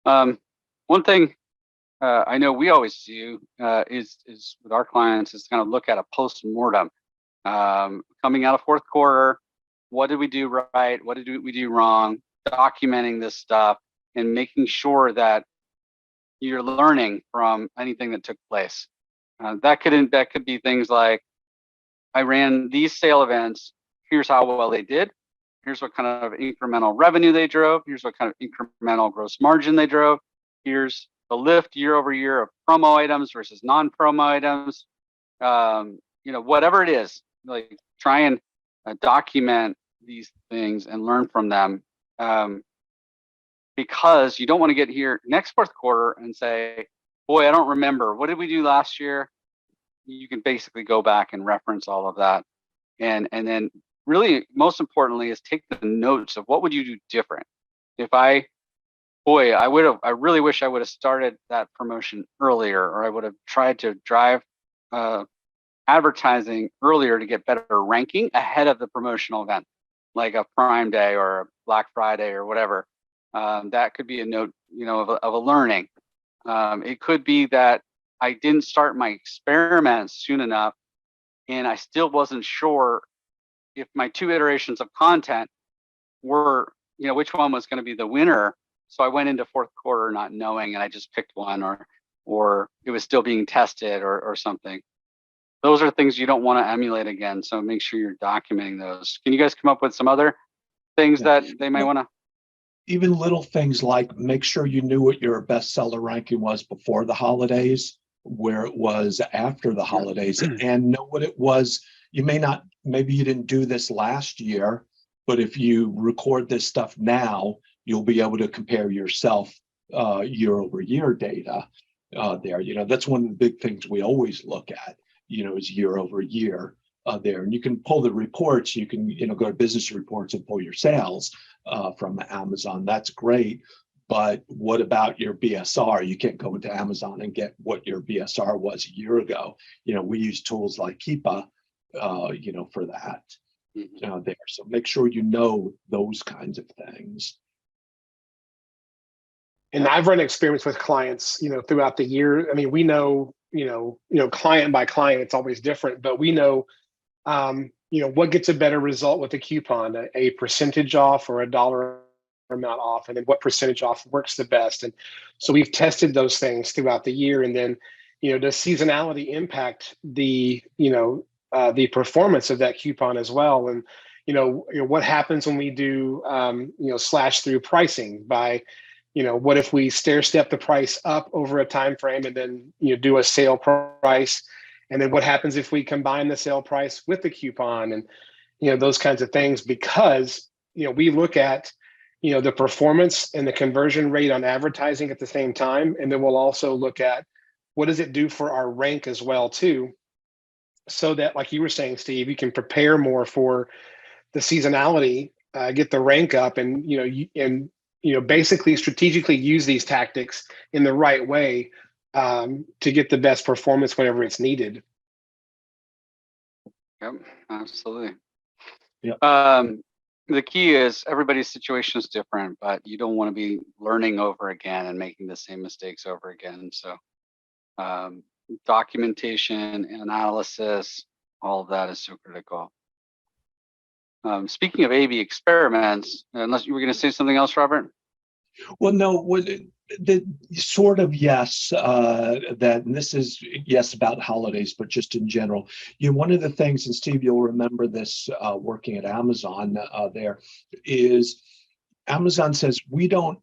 One thing I know we always do is with our clients is kind of look at a post-mortem. Coming out of fourth quarter, what did we do right? What did we do wrong? Documenting this stuff and making sure that you're learning from anything that took place. That could be things like, I ran these sale events. Here's how well they did. Here's what kind of incremental revenue they drove. Here's what kind of incremental gross margin they drove. Here's the lift year over year of promo items versus non-promo items. Whatever it is, like try and document these things and learn from them. Because you don't want to get here next fourth quarter and say, boy, I don't remember. What did we do last year? You can basically go back and reference all of that. And then really, most importantly, is take the notes of what would you do different. I really wish I would have started that promotion earlier, or I would have tried to drive advertising earlier to get better ranking ahead of the promotional event, like a Prime Day or a Black Friday or whatever. That could be a note, of a learning. It could be that I didn't start my experiments soon enough, and I still wasn't sure if my 2 iterations of content were, which one was going to be the winner. So I went into fourth quarter not knowing, and I just picked one, or it was still being tested, or something. Those are things you don't want to emulate again. So make sure you're documenting those. Can you guys come up with some other things that they may want to? Even little things like make sure you knew what your bestseller ranking was before the holidays, where it was after the holidays, and know what it was. Maybe you didn't do this last year, but if you record this stuff now, you'll be able to compare yourself year over year data there. That's one of the big things we always look at, is year over year there. And you can pull the reports. You can, go to business reports and pull your sales from Amazon. That's great. But what about your BSR? You can't go into Amazon and get what your BSR was a year ago. We use tools like Keepa, for that there. So make sure you know those kinds of things. And I've run experiments with clients, throughout the year. I mean, we know, client by client, it's always different, but we know, what gets a better result with a coupon, a percentage off or a dollar amount off, and then what percentage off works the best. And so we've tested those things throughout the year. And then, does seasonality impact the performance of that coupon as well? And, what happens when we do, slash through pricing by, what if we stair step the price up over a time frame and then do a sale price? And then what happens if we combine the sale price with the coupon and those kinds of things? Because we look at the performance and the conversion rate on advertising at the same time, and then we'll also look at what does it do for our rank as well too, so that, like you were saying, Steve, you can prepare more for the seasonality, get the rank up, and basically strategically use these tactics in the right way to get the best performance whenever it's needed. Yep, absolutely. Yep. The key is everybody's situation is different, but you don't want to be learning over again and making the same mistakes over again. So documentation, analysis, all of that is so critical. Speaking of A/B experiments, unless you were going to say something else, Robert? Well, no, the sort of yes, and this is yes about holidays, but just in general. One of the things, and Steve, you'll remember this working at Amazon there, is Amazon says we don't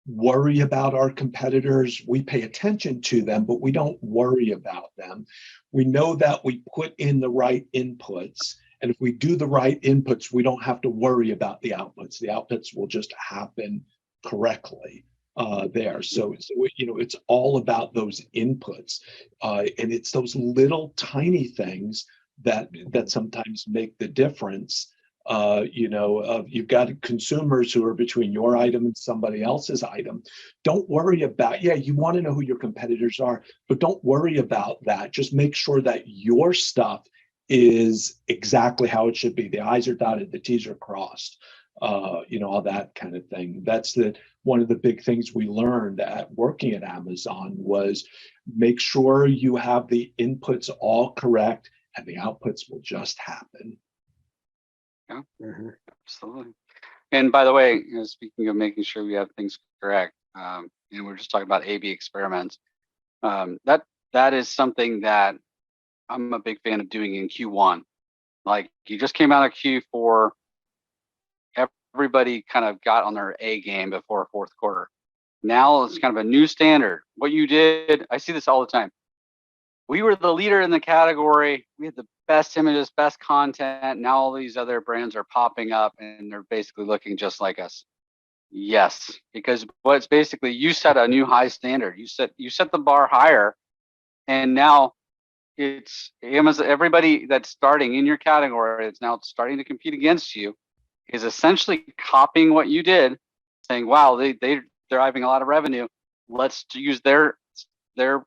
worry about our competitors. We pay attention to them, but we don't worry about them. We know that we put in the right inputs. And if we do the right inputs, we don't have to worry about the outputs. The outputs will just happen correctly there. So it's all about those inputs. And it's those little tiny things that sometimes make the difference. You've got consumers who are between your item and somebody else's item. Don't worry about, you want to know who your competitors are, but don't worry about that. Just make sure that your stuff is exactly how it should be. The I's are dotted, the T's are crossed all that kind of thing. That's one of the big things we learned at working at Amazon was make sure you have the inputs all correct and the outputs will just happen. Yeah, absolutely. And by the way, speaking of making sure we have things correct, and we're just talking about A/B experiments, that is something that I'm a big fan of doing in Q1. Like you just came out of Q4, everybody kind of got on their A game before fourth quarter. Now it's kind of a new standard. What you did, I see this all the time. We were the leader in the category. We had the best images, best content. Now all these other brands are popping up and they're basically looking just like us. Yes, because what's basically you set a new high standard. You set the bar higher, and now it's Amazon. Everybody that's starting in your category, it's now starting to compete against you, is essentially copying what you did, saying, "Wow, they're driving a lot of revenue. Let's use their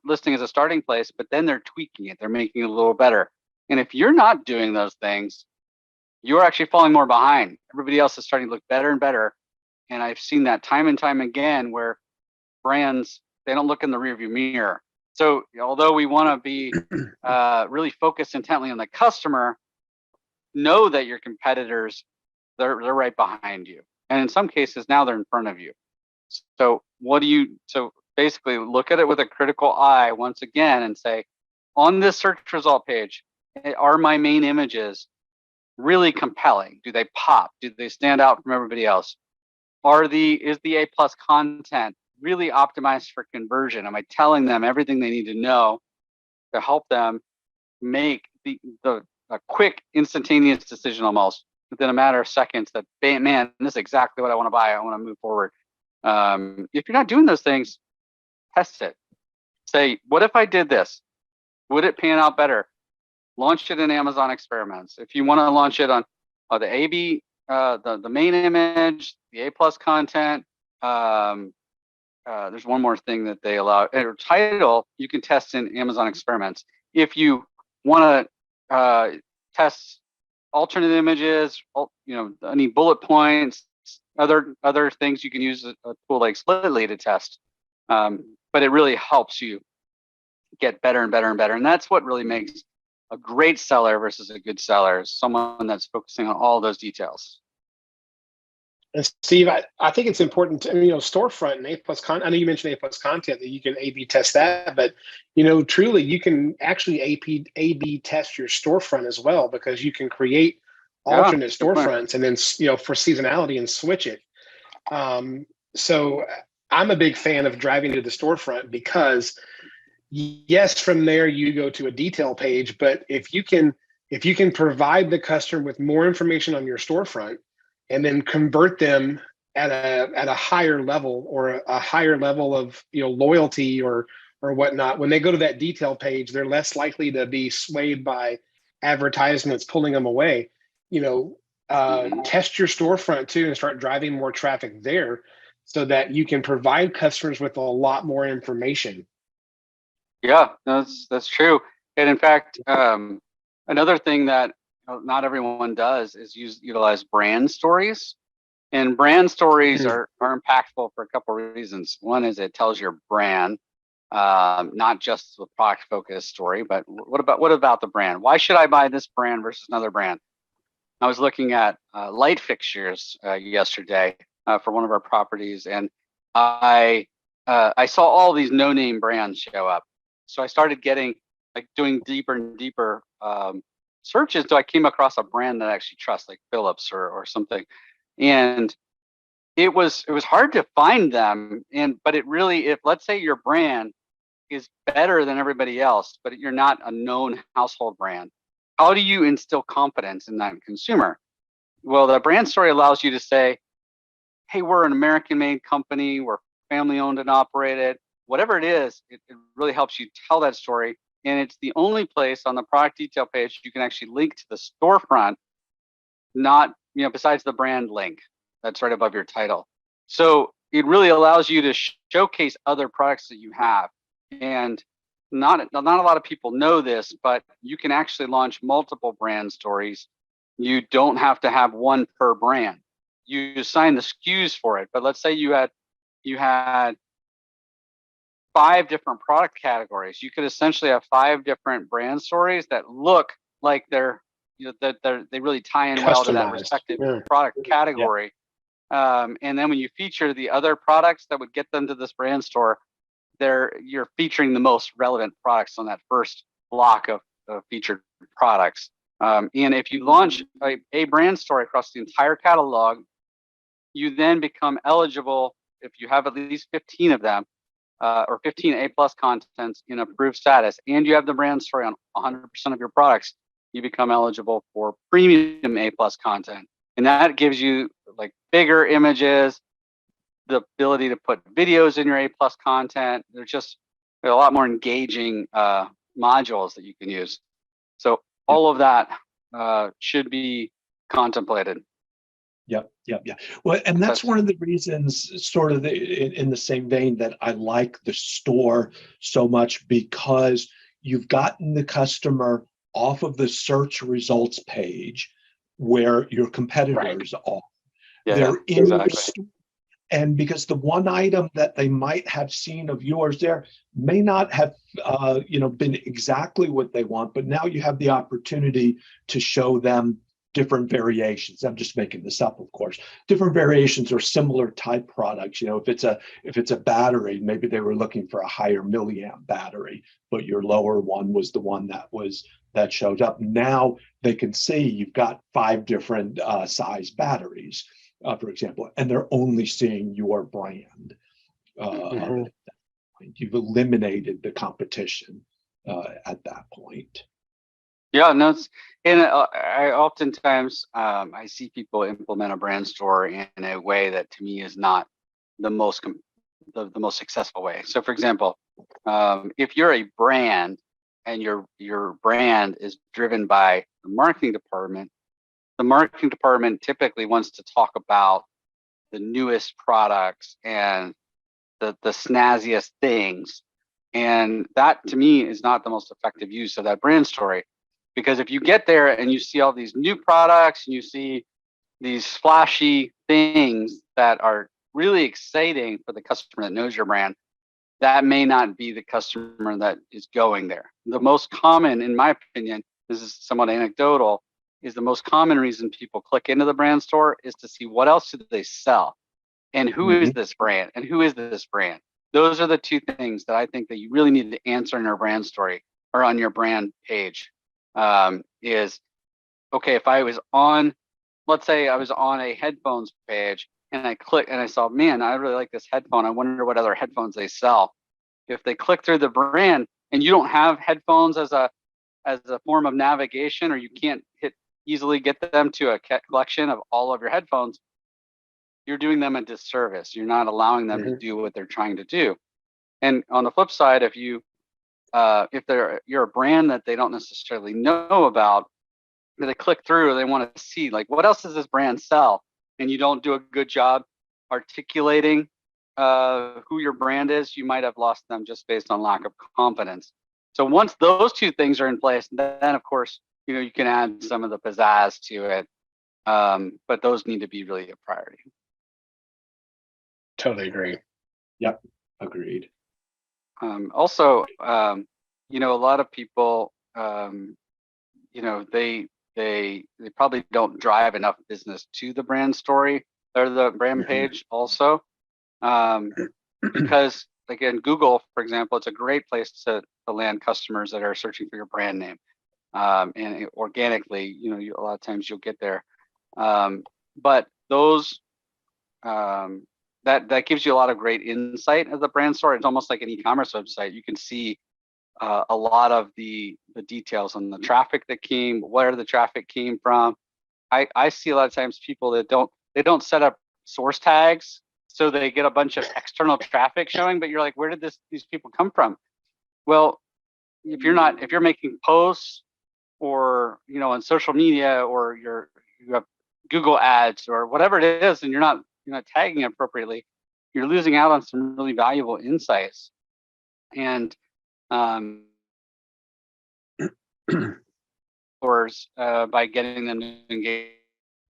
listing as a starting place," but then they're tweaking it. They're making it a little better. And if you're not doing those things, you're actually falling more behind. Everybody else is starting to look better and better. And I've seen that time and time again where brands, they don't look in the rearview mirror. So although we want to be really focused intently on the customer, know that your competitors, they're right behind you. And in some cases now they're in front of you. So basically look at it with a critical eye once again and say, on this search result page, are my main images really compelling? Do they pop? Do they stand out from everybody else? Is the A+ content really optimized for conversion? Am I telling them everything they need to know to help them make a quick, instantaneous decision almost within a matter of seconds that, man, this is exactly what I want to buy. I want to move forward. If you're not doing those things, test it. Say, what if I did this? Would it pan out better? Launch it in Amazon Experiments. If you want to launch it on the A/B, the main image, the A+ content. There's one more thing that they allow. Or title, you can test in Amazon Experiments. If you want to test alternate images, any bullet points, other things, you can use a tool like Splitly to test. But it really helps you get better and better and better. And that's what really makes a great seller versus a good seller, someone that's focusing on all those details. And Steve, I think it's important to, storefront and A+ content. I know you mentioned A+ content that you can A/B test that, but truly you can actually A/B test your storefront as well, because you can create alternate storefronts and then for seasonality and switch it. So I'm a big fan of driving to the storefront because yes, from there you go to a detail page, but if you can provide the customer with more information on your storefront and then convert them at a higher level or a higher level of loyalty or whatnot, when they go to that detail page, they're less likely to be swayed by advertisements pulling them away. Test your storefront too and start driving more traffic there so that you can provide customers with a lot more information. Yeah, that's true. And in fact, another thing that not everyone does is utilize brand stories. And brand stories are impactful for a couple of reasons. One is it tells your brand, not just the product focused story, but what about the brand? Why should I buy this brand versus another brand? I was looking at light fixtures yesterday for one of our properties, and I saw all these no-name brands show up. So I started doing deeper and deeper searches until I came across a brand that I actually trust, like Philips or something. And it was hard to find them. But it really, if let's say your brand is better than everybody else, but you're not a known household brand, how do you instill confidence in that consumer? Well, the brand story allows you to say, hey, we're an American-made company, we're family-owned and operated. Whatever it is, it really helps you tell that story. And it's the only place on the product detail page you can actually link to the storefront, not, besides the brand link that's right above your title. So it really allows you to showcase other products that you have. And not a lot of people know this, but you can actually launch multiple brand stories. You don't have to have one per brand. you assign the SKUs for it. But let's say you had 5 different product categories. You could essentially have 5 different brand stories that look like they're, they really tie in well to that Customized. respective Yeah. product category. And then when you feature the other products that would get them to this brand store, you're featuring the most relevant products on that first block of featured products. And if you launch a brand story across the entire catalog, you then become eligible, if you have at least 15 of them, or 15 A+ contents in approved status, and you have the brand story on 100% of your products, you become eligible for premium A+ content. And that gives you like bigger images, the ability to put videos in your A+ content. There's a lot more engaging modules that you can use. So all of that should be contemplated. Yep. Well, and that's one of the reasons, sort of in the same vein, that I like the store so much, because you've gotten the customer off of the search results page where your competitors are. Yeah, they're in exactly. your store. And because the one item that they might have seen of yours there may not have been exactly what they want, but now you have the opportunity to show them different variations. I'm just making this up, of course. Different variations or similar type products. If it's a battery, maybe they were looking for a higher milliamp battery, but your lower one was the one that showed up. Now they can see you've got 5 different size batteries, for example, and they're only seeing your brand. You've eliminated the competition at that point. Yeah, no, I oftentimes I see people implement a brand store in a way that to me is not the most successful way. So, for example, if you're a brand and your brand is driven by the marketing department typically wants to talk about the newest products and the snazziest things, and that to me is not the most effective use of that brand story. Because if you get there and you see all these new products and you see these flashy things that are really exciting for the customer that knows your brand, that may not be the customer that is going there. The most common, in my opinion, this is somewhat anecdotal, is the most common reason people click into the brand store is to see what else do they sell and who is this brand and who is this brand. Those are the 2 things that I think that you really need to answer in your brand story or on your brand page. Is okay, if I was on, let's say I was on a headphones page and I click and I saw, man, I really like this headphone. I wonder what other headphones they sell. If they click through the brand and you don't have headphones as a form of navigation, or you can't easily get them to a collection of all of your headphones, you're doing them a disservice. You're not allowing them to do what they're trying to do. And on the flip side, if you're a brand that they don't necessarily know about, but they click through or they want to see, like, what else does this brand sell? And you don't do a good job articulating who your brand is, you might have lost them just based on lack of confidence. So once those 2 things are in place, then of course, you can add some of the pizzazz to it. But those need to be really a priority. Totally agree. Yep, agreed. Also, a lot of people, they probably don't drive enough business to the brand story or the brand page also, because again, Google, for example, it's a great place to land customers that are searching for your brand name, and organically, a lot of times you'll get there, but those that gives you a lot of great insight as a brand story. It's almost like an e-commerce website. You can see a lot of the details on the traffic that came, where the traffic came from. I see a lot of times people that don't set up source tags, so they get a bunch of external traffic showing, but you're like, where did these people come from? Well, if you're making posts or on social media, or you have Google ads or whatever it is, and you're not tagging it appropriately, you're losing out on some really valuable insights. And by getting them to engage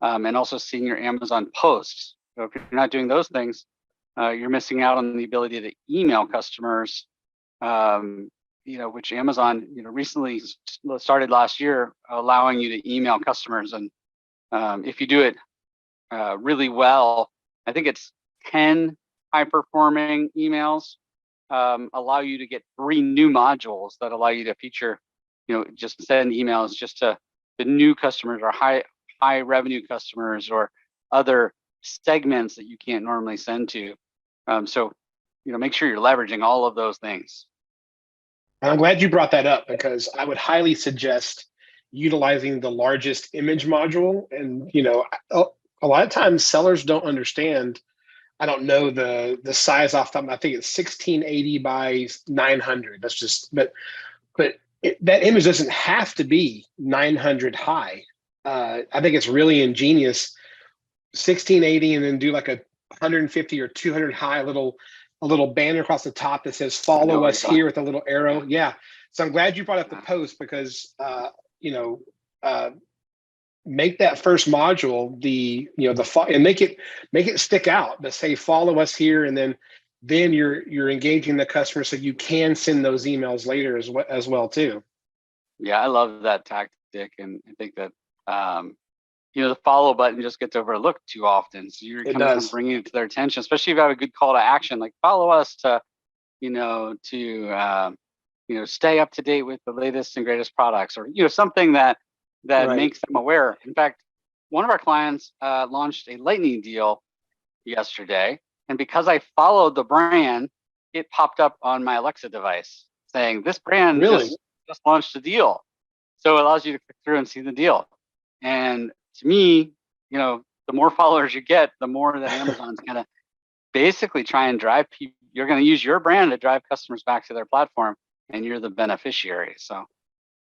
and also seeing your Amazon posts. So if you're not doing those things, you're missing out on the ability to email customers, which Amazon, recently started last year, allowing you to email customers. And if you do it really well, I think it's 10 high performing emails allow you to get 3 new modules that allow you to feature, just send emails just to the new customers or high revenue customers or other segments that you can't normally send to. So make sure you're leveraging all of those things. And I'm glad you brought that up, because I would highly suggest utilizing the largest image module. And a lot of times sellers don't understand. I don't know the size off the top. I think it's 1680 by 900. That's just, but that image doesn't have to be 900 high. I think it's really ingenious. 1680 and then do like a 150 or 200 high, a little banner across the top that says "Follow us here" with a little arrow. Yeah. So I'm glad you brought up the post, because make that first module and make it stick out, but say "Follow us here," and then you're engaging the customer so you can send those emails later as well too. Yeah, I love that tactic, and I think that the follow button just gets overlooked too often. So you're kind of bringing it to their attention, especially if you have a good call to action, like follow us to stay up to date with the latest and greatest products, or something that Right. makes them aware. In fact, one of our clients launched a lightning deal yesterday, and because I followed the brand, it popped up on my Alexa device saying this brand Really? just launched a deal. So it allows you to click through and see the deal. And to me, the more followers you get, the more that Amazon's going to basically try and drive people. You're going to use your brand to drive customers back to their platform, and you're the beneficiary. So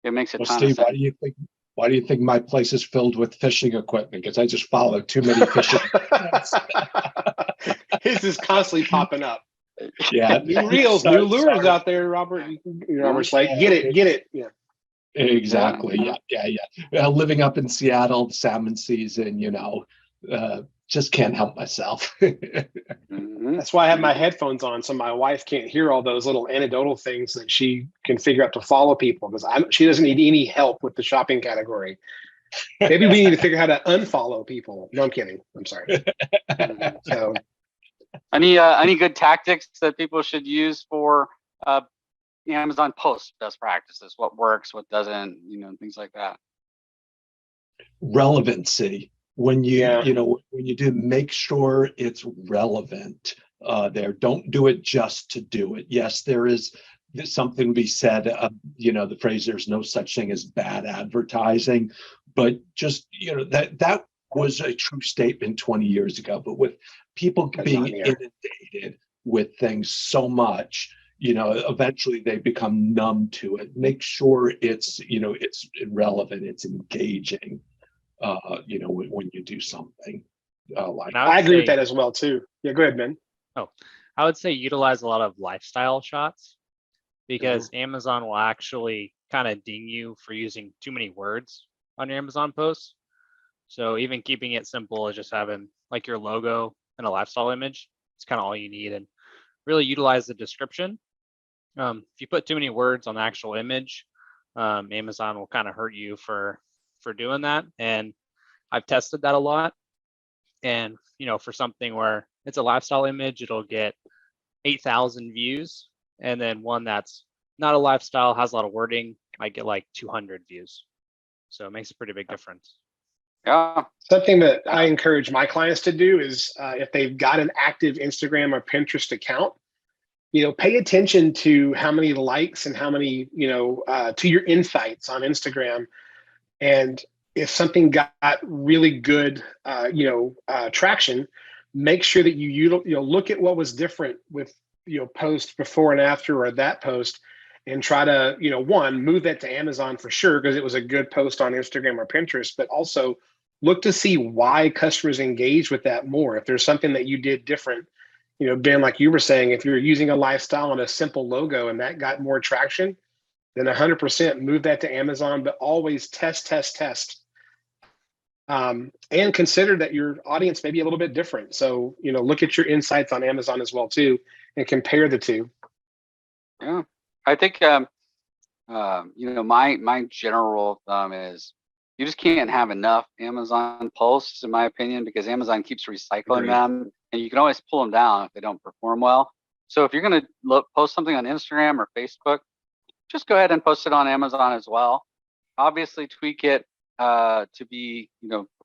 it makes a ton Steve, of sense. why do you think my place is filled with fishing equipment? Because I just follow too many fishing. His is constantly popping up. Yeah, New reels, new lures out there, Robert. Robert's like, get it. Yeah. Exactly. Yeah. Living up in Seattle, salmon season, just can't help myself. That's why I have my headphones on, so my wife can't hear all those little anecdotal things that she can figure out to follow people, because she doesn't need any help with the shopping category. Maybe we need to figure out how to unfollow people. No, I'm kidding. I'm sorry. So, any good tactics that people should use for Amazon post best practices? What works, what doesn't, things like that. Relevancy. When when you do, make sure it's relevant there. Don't do it just to do it. Yes, there's something to be said, the phrase, there's no such thing as bad advertising, but just, that was a true statement 20 years ago. But with people being inundated with things so much, eventually they become numb to it. Make sure it's relevant, it's engaging. When you do something like I agree with that as well too. Yeah, go ahead, Ben. I would say utilize a lot of lifestyle shots, because Amazon will actually kind of ding you for using too many words on your Amazon posts. So even keeping it simple is just having like your logo and a lifestyle image. It's kind of all you need, and really utilize the description. If you put too many words on the actual image, Amazon will kind of hurt you for doing that. And I've tested that a lot. And, for something where it's a lifestyle image, it'll get 8,000 views. And then one that's not a lifestyle, has a lot of wording, might get like 200 views. So it makes a pretty big difference. Yeah. Something that I encourage my clients to do is if they've got an active Instagram or Pinterest account, pay attention to how many likes and how many, to your insights on Instagram. And if something got really good, traction, make sure that you look at what was different with, post before and after, or that post, and try to, one, move that to Amazon for sure, because it was a good post on Instagram or Pinterest, but also look to see why customers engage with that more. If there's something that you did different, Ben, like you were saying, if you're using a lifestyle and a simple logo and that got more traction, then 100% move that to Amazon, but always test. And consider that your audience may be a little bit different. So, look at your insights on Amazon as well too, and compare the two. Yeah, I think my general rule of thumb is you just can't have enough Amazon posts, in my opinion, because Amazon keeps recycling Agreed. them, and you can always pull them down if they don't perform well. So if you're going to post something on Instagram or Facebook, just go ahead and post it on Amazon as well. Obviously, tweak it to be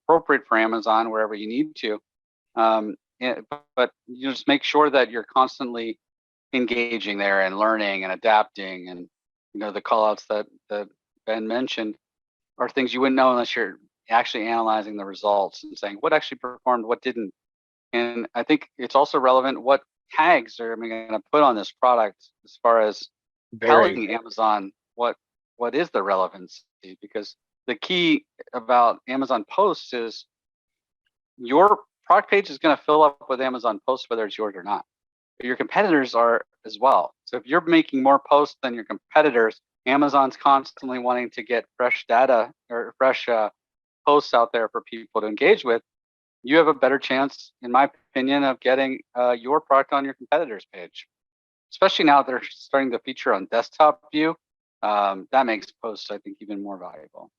appropriate for Amazon wherever you need to, but you just make sure that you're constantly engaging there and learning and adapting, and the callouts that Ben mentioned are things you wouldn't know unless you're actually analyzing the results and saying what actually performed, what didn't. And I think it's also relevant what tags are we going to put on this product as far as telling Amazon what is the relevancy, because the key about Amazon posts is your product page is going to fill up with Amazon posts whether it's yours or not. But your competitors are as well. So if you're making more posts than your competitors, Amazon's constantly wanting to get fresh data or fresh posts out there for people to engage with. You have a better chance, in my opinion, of getting your product on your competitor's page. Especially now they're starting to feature on desktop view. That makes posts, I think, even more valuable.